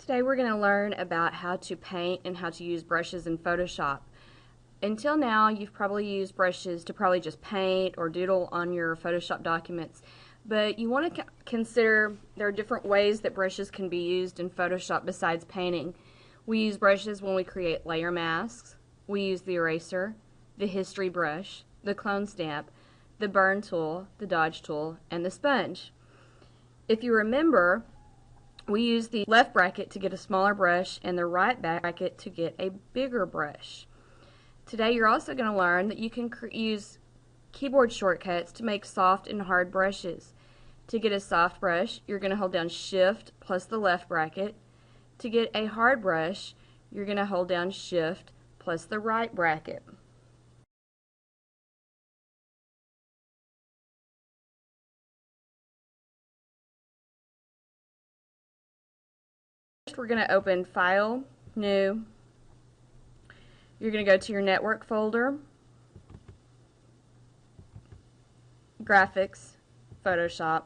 Today we're going to learn about how to paint and how to use brushes in Photoshop. Until now, you've probably used brushes to probably just paint or doodle on your Photoshop documents, but you want to consider there are different ways that brushes can be used in Photoshop besides painting. We use brushes when we create layer masks. We use the eraser, the history brush, the clone stamp, the burn tool, the dodge tool, and the sponge. If you remember, we use the left bracket to get a smaller brush and the right bracket to get a bigger brush. Today you're also going to learn that you can use keyboard shortcuts to make soft and hard brushes. To get a soft brush, you're going to hold down Shift plus the left bracket. To get a hard brush, you're going to hold down Shift plus the right bracket. First, we're going to open File, New. You're going to go to your Network folder, Graphics, Photoshop,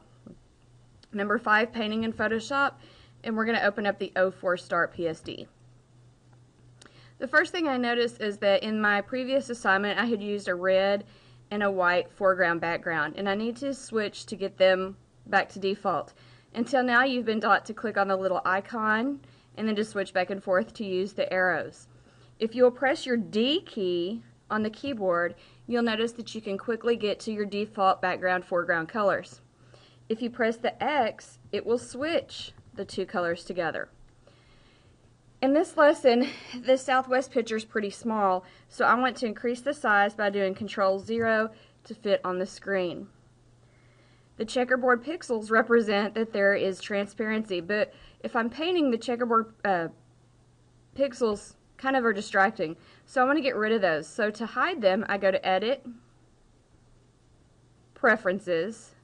number 5, Painting in Photoshop, and we're going to open up the 04 Start PSD. The first thing I noticed is that in my previous assignment I had used a red and a white foreground background, and I need to switch to get them back to default. Until now you've been taught to click on the little icon and then to switch back and forth to use the arrows. If you'll press your D key on the keyboard, you'll notice that you can quickly get to your default background foreground colors. If you press the X, it will switch the two colors together. In this lesson, the southwest picture is pretty small, so I want to increase the size by doing Control-0 to fit on the screen. The checkerboard pixels represent that there is transparency, but if I'm painting, the checkerboard pixels kind of are distracting, so I want to get rid of those. So to hide them, I go to Edit, Preferences,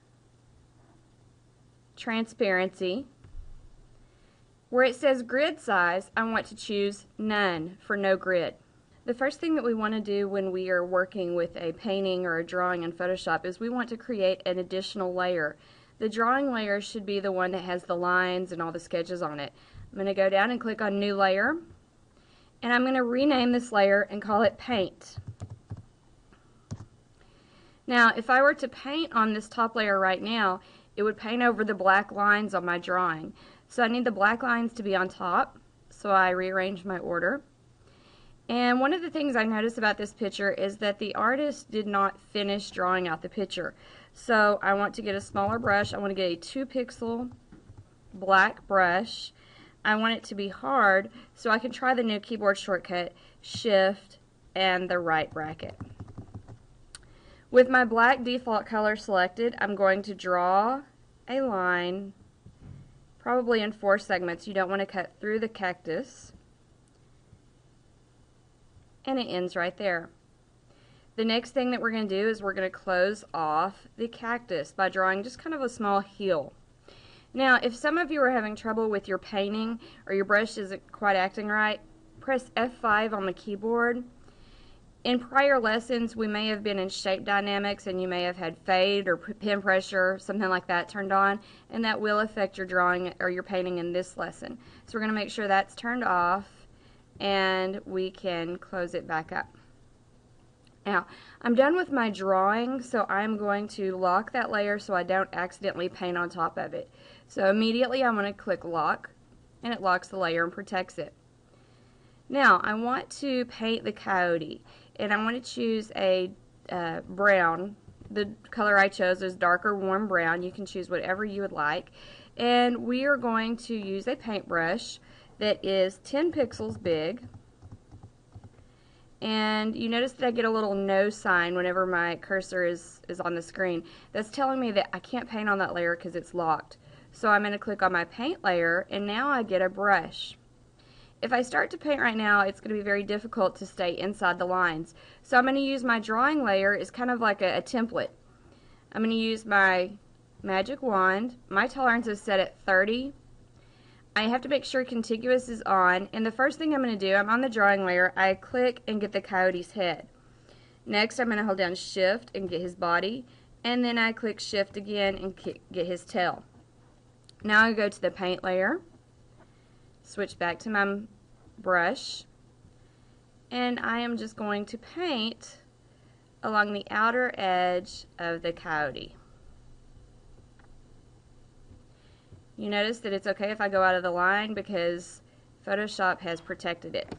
Transparency. Where it says Grid Size, I want to choose None for no grid. The first thing that we want to do when we are working with a painting or a drawing in Photoshop is we want to create an additional layer. The drawing layer should be the one that has the lines and all the sketches on it. I'm going to go down and click on New Layer, and I'm going to rename this layer and call it Paint. Now, if I were to paint on this top layer right now, it would paint over the black lines on my drawing. So I need the black lines to be on top, so I rearrange my order. And one of the things I noticed about this picture is that the artist did not finish drawing out the picture. So I want to get a smaller brush. I want to get a 2-pixel black brush. I want it to be hard, so I can try the new keyboard shortcut, Shift and the right bracket. With my black default color selected, I'm going to draw a line, probably in 4 segments. You don't want to cut through the cactus. And it ends right there. The next thing that we're going to do is we're going to close off the cactus by drawing just kind of a small heel. Now, if some of you are having trouble with your painting or your brush isn't quite acting right, press F5 on the keyboard. In prior lessons, we may have been in shape dynamics and you may have had fade or pen pressure, something like that turned on, and that will affect your drawing or your painting in this lesson. So we're going to make sure that's turned off, and we can close it back up. Now, I'm done with my drawing, so I'm going to lock that layer so I don't accidentally paint on top of it. So immediately I'm going to click Lock, and it locks the layer and protects it. Now, I want to paint the coyote, and I want to choose a brown. The color I chose is darker warm brown. You can choose whatever you would like. And we are going to use a paintbrush that is 10 pixels big, and you notice that I get a little no sign whenever my cursor is on the screen. That's telling me that I can't paint on that layer because it's locked. So I'm going to click on my paint layer, and now I get a brush. If I start to paint right now, it's going to be very difficult to stay inside the lines. So I'm going to use my drawing layer as kind of like a template. I'm going to use my magic wand. My tolerance is set at 30. I have to make sure contiguous is on, and the first thing I'm going to do, I'm on the drawing layer, I click and get the coyote's head. Next I'm going to hold down Shift and get his body, and then I click Shift again and get his tail. Now I go to the paint layer, Switch back to my brush, and I am just going to paint along the outer edge of the coyote. You notice that it's okay if I go out of the line because Photoshop has protected it.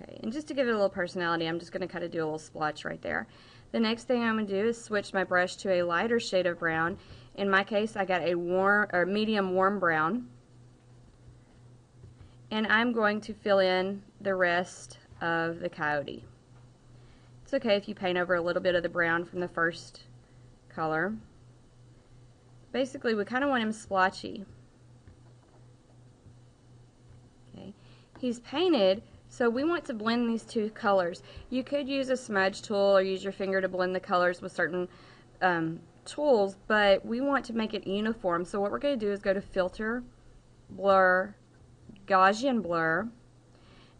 Okay, and just to give it a little personality, I'm just going to kind of do a little splotch right there. The next thing I'm going to do is switch my brush to a lighter shade of brown. In my case, I got a medium warm brown. And I'm going to fill in the rest of the coyote. It's okay if you paint over a little bit of the brown from the first color. Basically, we kind of want him splotchy. Okay, he's painted, so we want to blend these two colors. You could use a smudge tool or use your finger to blend the colors with certain tools, but we want to make it uniform. So what we're going to do is go to Filter, Blur, Gaussian Blur,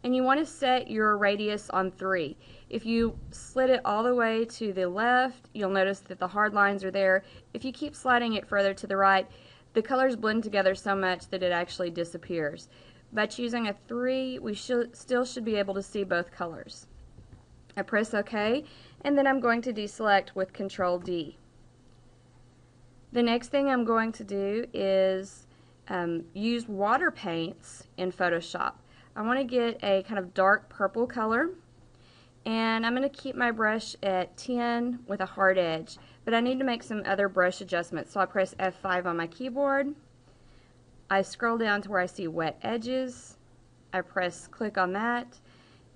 and you want to set your radius on 3. If you slid it all the way to the left, you'll notice that the hard lines are there. If you keep sliding it further to the right, the colors blend together so much that it actually disappears. By choosing a 3, we still should be able to see both colors. I press OK, and then I'm going to deselect with Control D. The next thing I'm going to do is use water paints in Photoshop. I want to get a kind of dark purple color, and I'm going to keep my brush at 10 with a hard edge, but I need to make some other brush adjustments. So I press F5 on my keyboard. I scroll down to where I see wet edges. I press click on that,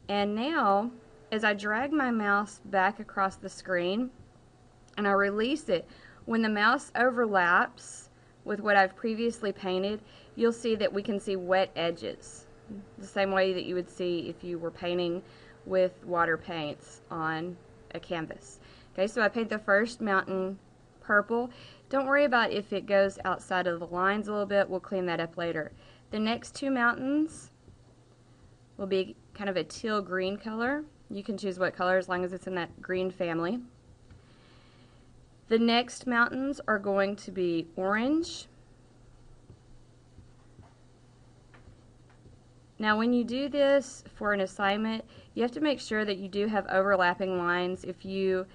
and now as I drag my mouse back across the screen and I release it, when the mouse overlaps with what I've previously painted, you'll see that we can see wet edges, the same way that you would see if you were painting with water paints on a canvas. Okay, so I paint the first mountain purple. Don't worry about if it goes outside of the lines a little bit, we'll clean that up later. The next two mountains will be kind of a teal green color. You can choose what color as long as it's in that green family. The next mountains are going to be orange. Now when you do this for an assignment, you have to make sure that you do have overlapping lines. If you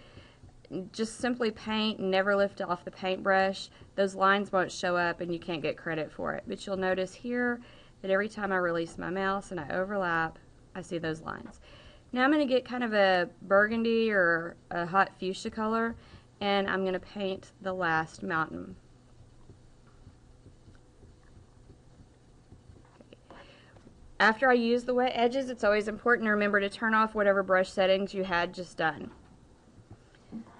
just simply paint and never lift off the paintbrush, those lines won't show up and you can't get credit for it. But you'll notice here that every time I release my mouse and I overlap, I see those lines. Now I'm going to get kind of a burgundy or a hot fuchsia color, and I'm going to paint the last mountain. After I use the wet edges, it's always important to remember to turn off whatever brush settings you had just done.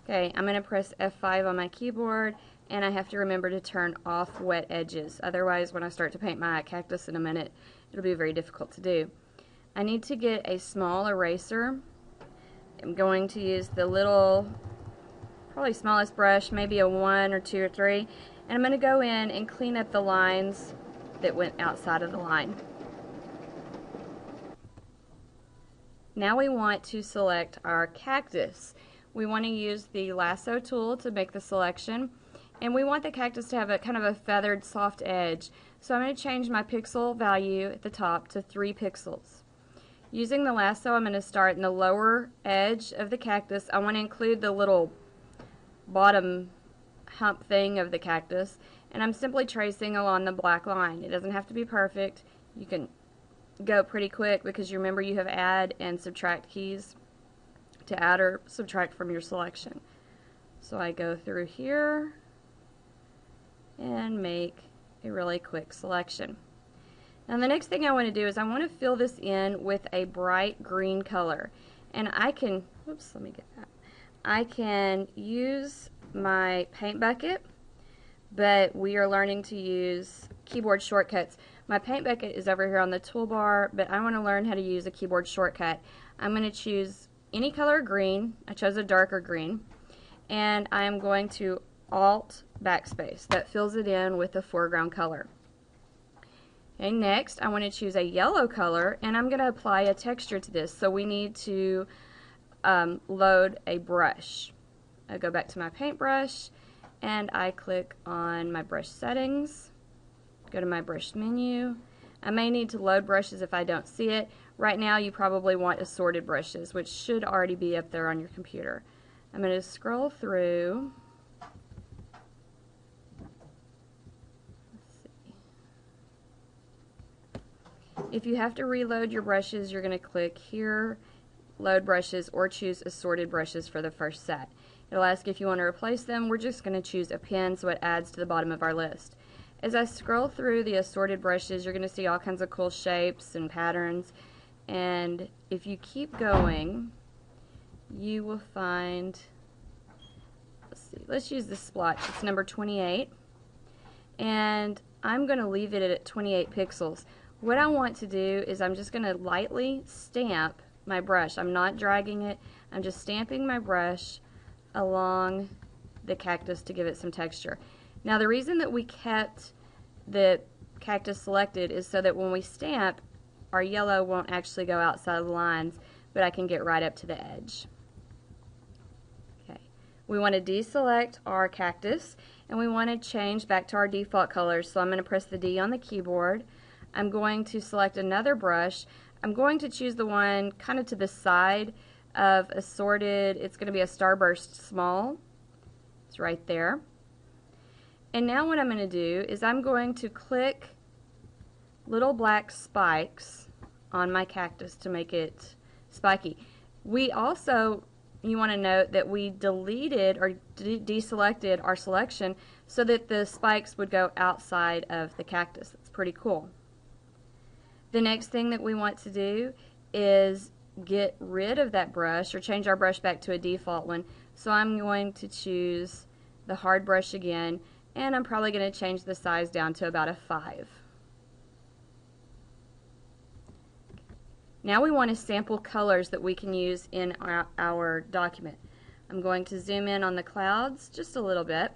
Okay, I'm going to press F5 on my keyboard, and I have to remember to turn off wet edges. Otherwise, when I start to paint my cactus in a minute, it'll be very difficult to do. I need to get a small eraser. I'm going to use the little, probably smallest brush, maybe a 1 or 2 or 3, and I'm going to go in and clean up the lines that went outside of the line. Now we want to select our cactus. We want to use the lasso tool to make the selection, and we want the cactus to have a kind of a feathered soft edge. So I'm going to change my pixel value at the top to 3 pixels. Using the lasso, I'm going to start in the lower edge of the cactus. I want to include the little bottom hump thing of the cactus, and I'm simply tracing along the black line. It doesn't have to be perfect. You can go pretty quick because you remember you have add and subtract keys to add or subtract from your selection. So I go through here and make a really quick selection. Now the next thing I want to do is I want to fill this in with a bright green color, and I can, oops, let me get that. I can use my paint bucket, but we are learning to use keyboard shortcuts. My paint bucket is over here on the toolbar, but I want to learn how to use a keyboard shortcut. I'm going to choose any color green. I chose a darker green, and I am going to Alt backspace. That fills it in with the foreground color. Okay, next I want to choose a yellow color, and I'm going to apply a texture to this. So we need to load a brush. I go back to my paintbrush, and I click on my brush settings, go to my brush menu. I may need to load brushes if I don't see it. Right now you probably want assorted brushes, which should already be up there on your computer. I'm going to scroll through. Let's see. If you have to reload your brushes, you're going to click here, load brushes, or choose assorted brushes for the first set. It'll ask if you want to replace them. We're just going to choose a pen so it adds to the bottom of our list. As I scroll through the assorted brushes, you're going to see all kinds of cool shapes and patterns. And if you keep going, you will find, let's use this splotch. It's number 28. And I'm going to leave it at 28 pixels. What I want to do is I'm just going to lightly stamp my brush. I'm not dragging it. I'm just stamping my brush along the cactus to give it some texture. Now the reason that we kept the cactus selected is so that when we stamp, our yellow won't actually go outside of the lines, but I can get right up to the edge. Okay. We want to deselect our cactus and we want to change back to our default colors. So I'm going to press the D on the keyboard. I'm going to select another brush. I'm going to choose the one kind of to the side of assorted. It's going to be a Starburst Small. It's right there. And now what I'm going to do is I'm going to click little black spikes on my cactus to make it spiky. We also, you want to note that we deleted or deselected our selection so that the spikes would go outside of the cactus. That's pretty cool. The next thing that we want to do is get rid of that brush or change our brush back to a default one. So I'm going to choose the hard brush again, and I'm probably going to change the size down to about a 5. Now we want to sample colors that we can use in our document. I'm going to zoom in on the clouds just a little bit.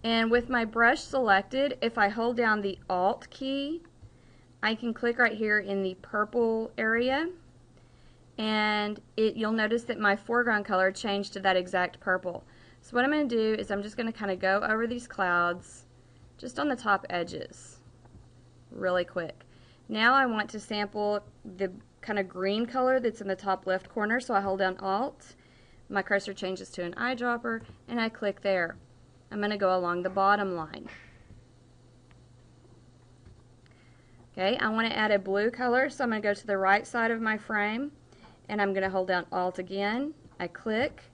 And with my brush selected, if I hold down the Alt key, I can click right here in the purple area, and you'll notice that my foreground color changed to that exact purple. So what I'm going to do is I'm just going to kind of go over these clouds just on the top edges really quick. Now I want to sample the kind of green color that's in the top left corner, so I hold down Alt, my cursor changes to an eyedropper, and I click there. I'm going to go along the bottom line. Okay, I want to add a blue color, so I'm going to go to the right side of my frame, and I'm going to hold down Alt again. I click,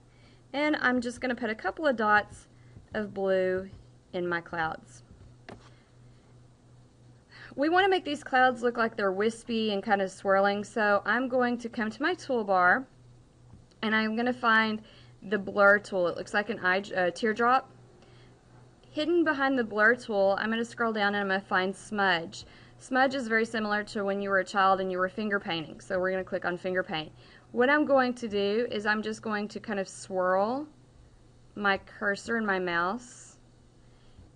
and I'm just going to put a couple of dots of blue in my clouds. We want to make these clouds look like they're wispy and kind of swirling, so I'm going to come to my toolbar, and I'm going to find the blur tool. It looks like a teardrop. Hidden behind the blur tool, I'm going to scroll down and I'm going to find smudge. Smudge is very similar to when you were a child and you were finger painting, so we're going to click on finger paint. What I'm going to do is I'm just going to kind of swirl my cursor and my mouse,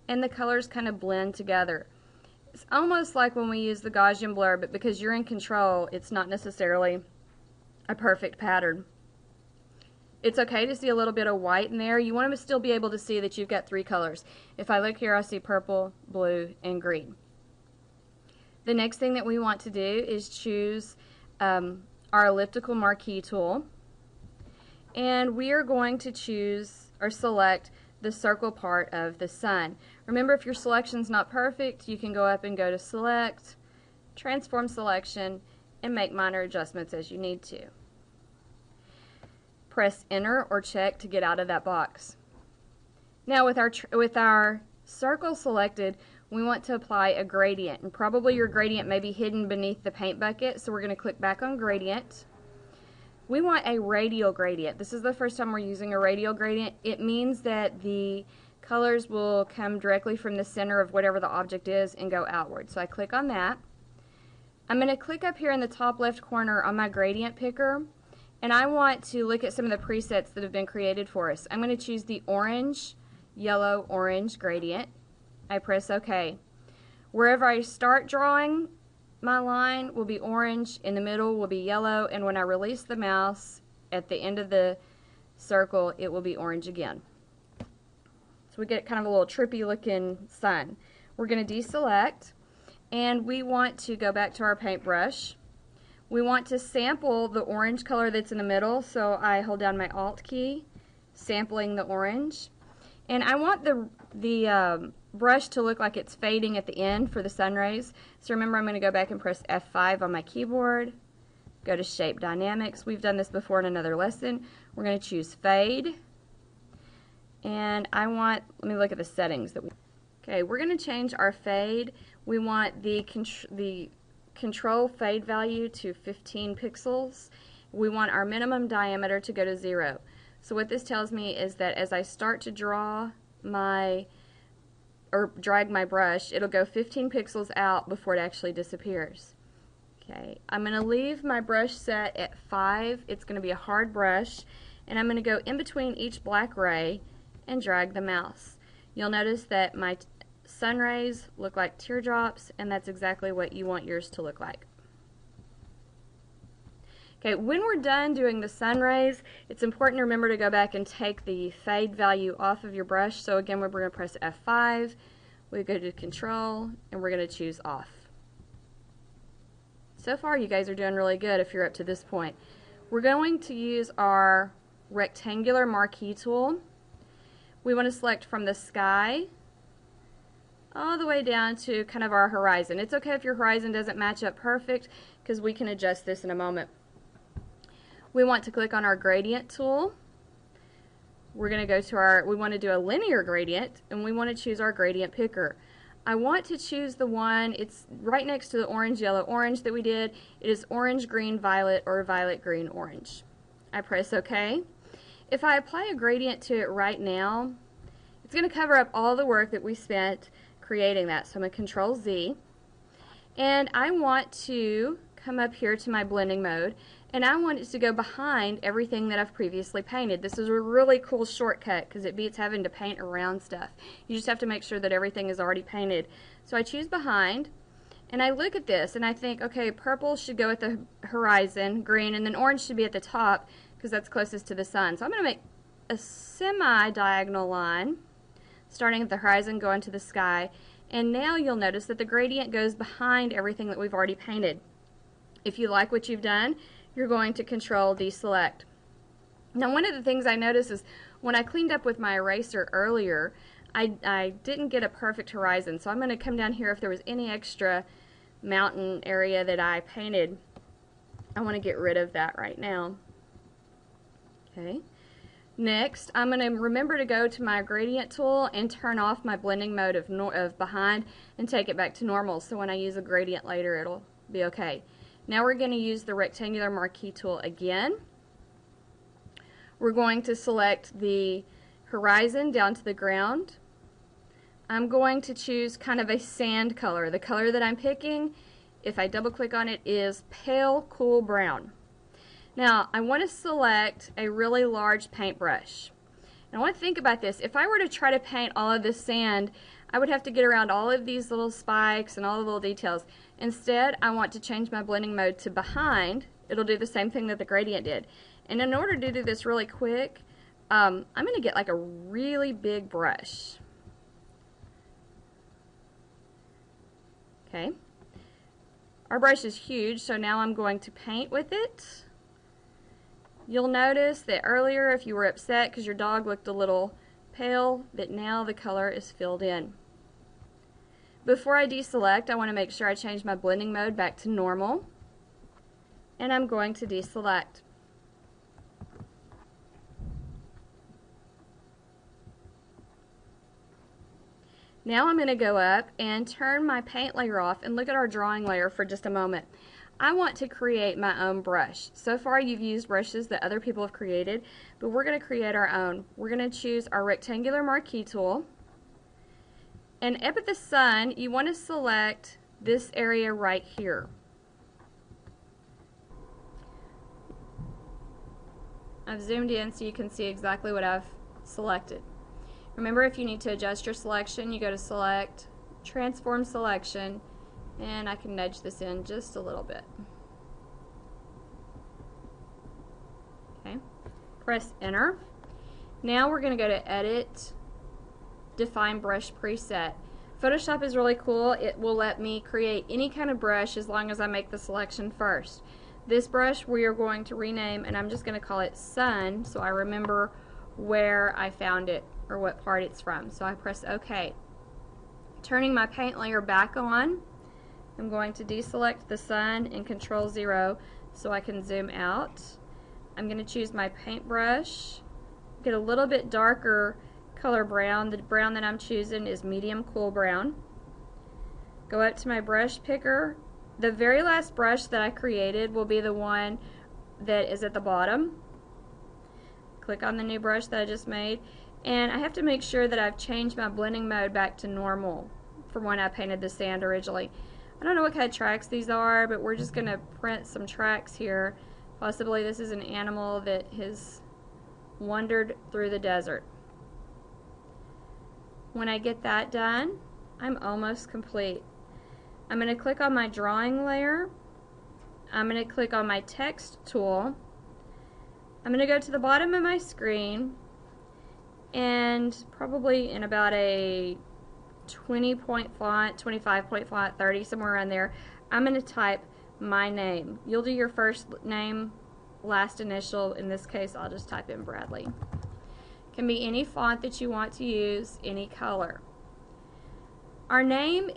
and the colors kind of blend together. It's almost like when we use the Gaussian blur, but because you're in control, it's not necessarily a perfect pattern. It's okay to see a little bit of white in there. You want to still be able to see that you've got 3 colors. If I look here, I see purple, blue, and green. The next thing that we want to do is choose our elliptical marquee tool, and we are going to choose or select the circle part of the sun. Remember, if your selection's not perfect, you can go up and go to Select, Transform Selection, and make minor adjustments as you need to. Press Enter or check to get out of that box. Now with our circle selected, we want to apply a gradient, and probably your gradient may be hidden beneath the paint bucket, so we're going to click back on Gradient. We want a radial gradient. This is the first time we're using a radial gradient. It means that the colors will come directly from the center of whatever the object is and go outward. So I click on that. I'm going to click up here in the top left corner on my gradient picker, and I want to look at some of the presets that have been created for us. I'm going to choose the orange, yellow, orange gradient. I press OK. Wherever I start drawing, my line will be orange, in the middle will be yellow, and when I release the mouse at the end of the circle, it will be orange again. So we get kind of a little trippy looking sun. We're going to deselect, and we want to go back to our paintbrush. We want to sample the orange color that's in the middle, so I hold down my Alt key, sampling the orange. And I want the brush to look like it's fading at the end for the sun rays. So remember, I'm going to go back and press F5 on my keyboard, go to Shape Dynamics. We've done this before in another lesson. We're going to choose Fade. And I want, let me look at the settings. Okay, we're going to change our fade. We want the control fade value to 15 pixels. We want our minimum diameter to go to 0. So what this tells me is that as I start to draw drag my brush, it'll go 15 pixels out before it actually disappears. Okay, I'm going to leave my brush set at 5. It's going to be a hard brush, and I'm going to go in between each black ray and drag the mouse. You'll notice that my sun rays look like teardrops, and that's exactly what you want yours to look like. Okay, when we're done doing the sun rays, it's important to remember to go back and take the fade value off of your brush. So again, we're going to press F5, we go to Control, and we're going to choose Off. So far, you guys are doing really good if you're up to this point. We're going to use our rectangular marquee tool. We want to select from the sky all the way down to kind of our horizon. It's okay if your horizon doesn't match up perfect, because we can adjust this in a moment. We want to click on our gradient tool. We're going to go to we want to do a linear gradient, and we want to choose our gradient picker. I want to choose the one, it's right next to the orange, yellow, orange that we did. It is orange, green, violet, or violet, green, orange. I press OK. If I apply a gradient to it right now, it's going to cover up all the work that we spent creating that. So I'm going to Control Z, and I want to come up here to my blending mode, and I want it to go behind everything that I've previously painted. This is a really cool shortcut because it beats having to paint around stuff. You just have to make sure that everything is already painted. So I choose behind, and I look at this and I think, okay, purple should go at the horizon, green, and then orange should be at the top because that's closest to the sun. So I'm going to make a semi-diagonal line starting at the horizon, going to the sky, and now you'll notice that the gradient goes behind everything that we've already painted. If you like what you've done, you're going to Control Deselect. Now, one of the things I noticed is when I cleaned up with my eraser earlier, I didn't get a perfect horizon, so I'm going to come down here. If there was any extra mountain area that I painted, I want to get rid of that right now. Okay. Next, I'm going to remember to go to my gradient tool and turn off my blending mode of behind and take it back to normal, so when I use a gradient later it'll be okay. Now we're going to use the rectangular marquee tool again. We're going to select the horizon down to the ground. I'm going to choose kind of a sand color. The color that I'm picking, if I double click on it, is pale cool brown. Now, I want to select a really large paintbrush. And I want to think about this. If I were to try to paint all of this sand, I would have to get around all of these little spikes and all the little details. Instead, I want to change my blending mode to behind. It'll do the same thing that the gradient did. And in order to do this really quick, I'm going to get like a really big brush. Okay. Our brush is huge, so now I'm going to paint with it. You'll notice that earlier, if you were upset because your dog looked a little pale, that now the color is filled in. Before I deselect, I want to make sure I change my blending mode back to normal, and I'm going to deselect. Now I'm going to go up and turn my paint layer off and look at our drawing layer for just a moment. I want to create my own brush. So far you've used brushes that other people have created, but we're going to create our own. We're going to choose our rectangular marquee tool, and up at the sun you want to select this area right here. I've zoomed in so you can see exactly what I've selected. Remember, if you need to adjust your selection, you go to Select, Transform Selection, and I can nudge this in just a little bit. Okay, press Enter. Now we're going to go to Edit, Define Brush Preset. Photoshop is really cool. It will let me create any kind of brush as long as I make the selection first. This brush we are going to rename, and I'm just going to call it Sun so I remember where I found it or what part it's from. So I press OK. Turning my paint layer back on, I'm going to deselect the sun and Control 0 so I can zoom out. I'm going to choose my paintbrush, get a little bit darker color brown. The brown that I'm choosing is medium cool brown. Go up to my brush picker. The very last brush that I created will be the one that is at the bottom. Click on the new brush that I just made, and I have to make sure that I've changed my blending mode back to normal from when I painted the sand originally. I don't know what kind of tracks these are, but we're just going to print some tracks here. Possibly this is an animal that has wandered through the desert. When I get that done, I'm almost complete. I'm going to click on my drawing layer. I'm going to click on my text tool. I'm going to go to the bottom of my screen, and probably in about a 20-point font, 25-point font, 30, somewhere around there, I'm going to type my name. You'll do your first name, last initial. In this case, I'll just type in Bradley. Can be any font that you want to use, any color. Our name,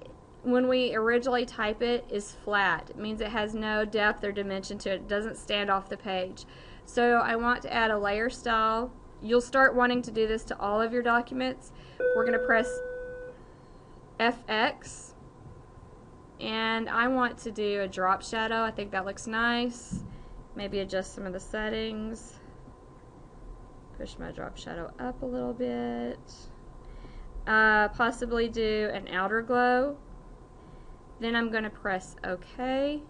when we originally type it, is flat. It means it has no depth or dimension to it. It doesn't stand off the page. So I want to add a layer style. You'll start wanting to do this to all of your documents. We're going to press FX, and I want to do a drop shadow. I think that looks nice. Maybe adjust some of the settings. Push my drop shadow up a little bit. Possibly do an outer glow. Then I'm going to press OK.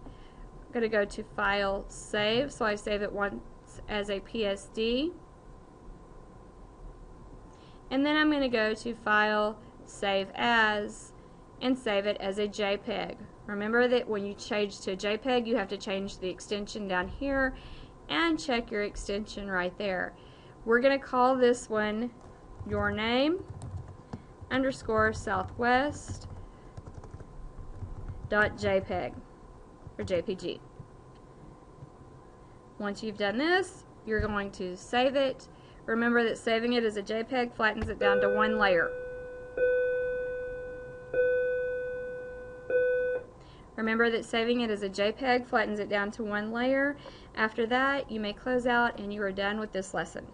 I'm going to go to File, Save. So I save it once as a PSD. And then I'm going to go to File, Save As, and save it as a JPEG. Remember that when you change to a JPEG, you have to change the extension down here and check your extension right there. We're going to call this one Your Name _ Southwest .jpeg or JPG. Once you've done this, you're going to save it. Remember that saving it as a JPEG flattens it down to one layer. Remember that saving it as a JPEG flattens it down to one layer. After that, you may close out and you are done with this lesson.